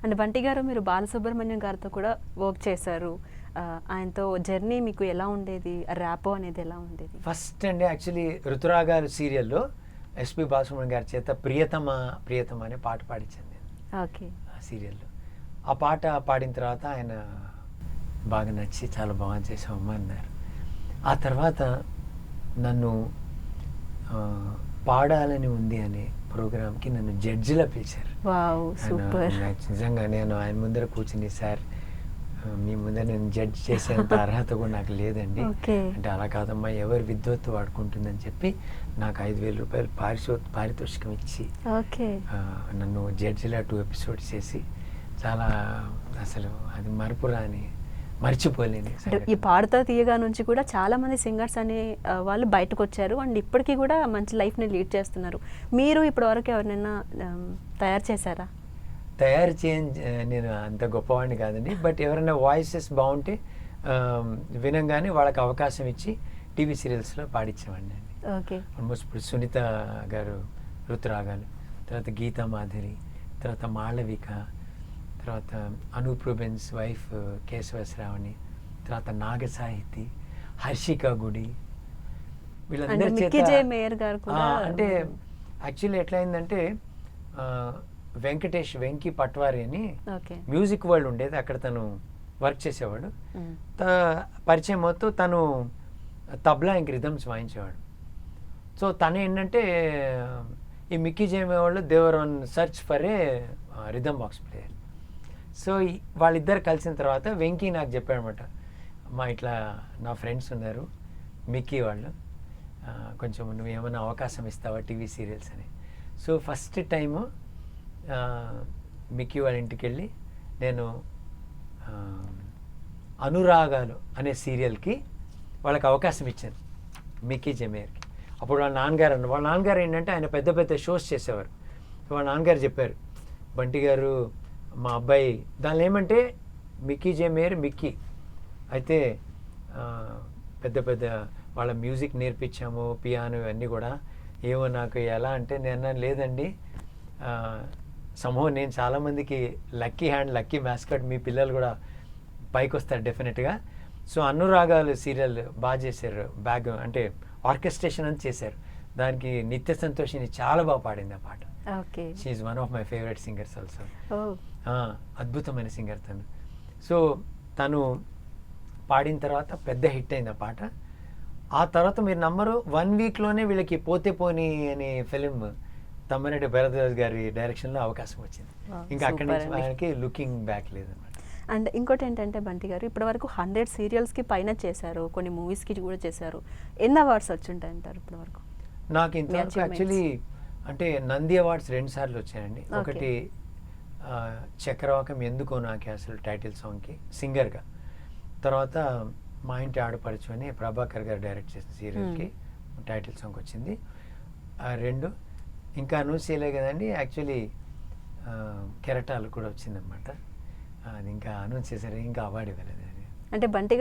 And Bunty గారు మీరు బాలసుబ్రహ్మణ్యం గారితో కూడా వర్క్ చేశారు. ఆయనతో జర్నీ మీకు ఎలా ఉండేది? ర్యాపో అనేది ఎలా ఉండేది? ఫస్ట్ అండి యాక్చువల్లీ ఋతురాగాలు సీరియల్లో ఎస్పి బాలసుబ్రహ్మణ్యం గారి చేత ప్రియతమ ప్రియతమ అనే పాట పాడించాను నేను ఓకే. ఆ సీరియల్లో. ఆ పాట పాడిన తర్వాత ఆయన బాగా నచ్చి చాలా బాగా చేసామమ్మా అన్నారు. ఆ తర్వాత నన్ను పాడాలని ఉంది అనే ప్రోగ్రామ్కి నన్ను జడ్జిలా పిలిచారు. Wow, super. నిజంగా నేను ఆయన ముందర కూర్చుని, సార్ మీ ముందర నేను జడ్జ్ చేసేంత అర్హత కూడా నాకు లేదండి అంటే, అలా కాదమ్మా ఎవరు విద్వత్తు వాడుకుంటుందని చెప్పి నాకు 5,000 రూపాయలు పారితోషికం ఇచ్చి నన్ను జడ్జిలా 2 ఎపిసోడ్స్ చేసి చాలా అసలు అది మర్చిపోలేని. ఈ పాడుతా తీయగా నుంచి కూడా చాలా మంది సింగర్స్ అనే వాళ్ళు బయటకు వచ్చారు అండ్ ఇప్పటికీ కూడా మంచి లైఫ్ని లీడ్ చేస్తున్నారు. మీరు ఇప్పటి వరకు ఎవరినైనా తయారు చేశారా? తయారు నేను అంత గొప్పవాడిని కాదండి, బట్ ఎవరైనా వాయిసెస్ బాగుంటే వినంగానే వాళ్ళకి అవకాశం ఇచ్చి టీవీ సీరియల్స్లో పాడించేవాడిని అండి. ఓకే. ఆల్మోస్ట్ ఇప్పుడు సునీత గారు ఋతురాగాలు, తర్వాత గీతా మాధురి, తర్వాత మాళవిక, తర్వాత అనూప్ రూబెన్స్ వైఫ్ కేశవశ్రావణి, తర్వాత నాగ సాహితి, హర్షిక గుడి, వీళ్ళందరి చేత అంటే యాక్చువల్లీ ఎట్లయిందంటే వెంకీ పట్వారి అని మ్యూజిక్ వరల్డ్ ఉండేది, అక్కడ తను వర్క్ చేసేవాడు. పరిచయం మొత్తం తను తబ్లా ఇంక రిథమ్స్ వాయించేవాడు. సో తను ఏంటంటే ఈ మిక్కీ జేమే వాళ్ళు they were on search for a rhythm box player. So వాళ్ళిద్దరు కలిసిన తర్వాత వెంకీ నాకు చెప్పాడనమాట, అమ్మా ఇట్లా నా ఫ్రెండ్స్ ఉన్నారు మిక్కీ వాళ్ళు, కొంచెం నువ్వు ఏమైనా అవకాశం ఇస్తావా టీవీ సీరియల్స్ అని. సో ఫస్ట్ టైము మిక్కీ వాళ్ళ ఇంటికి వెళ్ళి నేను అనురాగాలు అనే సీరియల్కి వాళ్ళకి అవకాశం ఇచ్చాను, మిక్కీ జమేర్కి. అప్పుడు వాళ్ళ నాన్నగారు ఏంటంటే ఆయన పెద్ద పెద్ద షోస్ చేసేవారు. వాళ్ళ నాన్నగారు చెప్పారు, బంటి గారు మా అబ్బాయి, దానిలో ఏమంటే మిక్కీ జమేర్ మిక్కీ అయితే పెద్ద పెద్ద వాళ్ళ మ్యూజిక్ నేర్పించాము, పియానో ఇవన్నీ కూడా. ఏమో నాకు ఎలా అంటే నేను లేదండి, సమూహం నేను చాలామందికి లక్కీ హ్యాండ్ లక్కీ మ్యాస్కట్, మీ పిల్లలు కూడా పైకి వస్తారు డెఫినెట్గా. సో అనురాగాలు సీరియల్ బాగా చేశారు, బ్యాక్ అంటే ఆర్కెస్ట్రేషన్ అని చేశారు. దానికి నిత్య సంతోషిని చాలా బాగా పాడింది ఆ పాట. She is one of my favourite singers also. అద్భుతమైన సింగర్ తను. సో తను పాడిన తర్వాత పెద్ద హిట్ అయింది ఆ పాట. ఆ తర్వాత మీరు నమ్మరు, 1 వీక్లోనే వీళ్ళకి పోతే పోని అనే ఫిలిం తమ్మినేని భరద్వాజ్ గారి డైరెక్షన్లో అవకాశం వచ్చింది. ఇంకా అక్కడి నుంచి ఆయనకి లుకింగ్ బ్యాక్ లేదన్నమాట. అండ్ ఇంకోటి ఏంటంటే బంటి గారు ఇప్పటి వరకు 100 సీరియల్స్కి పైన చేశారు, కొన్ని మూవీస్కి కూడా చేశారు. ఎన్ని అవార్డ్స్ వచ్చింటాయి అంటారు ఇప్పటి వరకు? నాకు ఇంతవరకు యాక్చువల్లీ అంటే నంది అవార్డ్స్ 2 సార్లు వచ్చాయండి. ఒకటి చక్రవాకం ఎందుకో నాకే అసలు టైటిల్ సాంగ్కి సింగర్గా, తర్వాత మా ఇంటి ఆడపడుచు అని ప్రభాకర్ గారు డైరెక్ట్ చేసిన సీరియల్కి టైటిల్ సాంగ్ వచ్చింది. 2 ఇంకా అనౌన్స్ చేయలేదు కదండి, యాక్చువల్లీ కెరటాలు కూడా వచ్చిందనమాట. అది ఇంకా అనౌన్స్ చేశారు, ఇంకా అవార్డు ఇవ్వలేదు. అంటే బంటి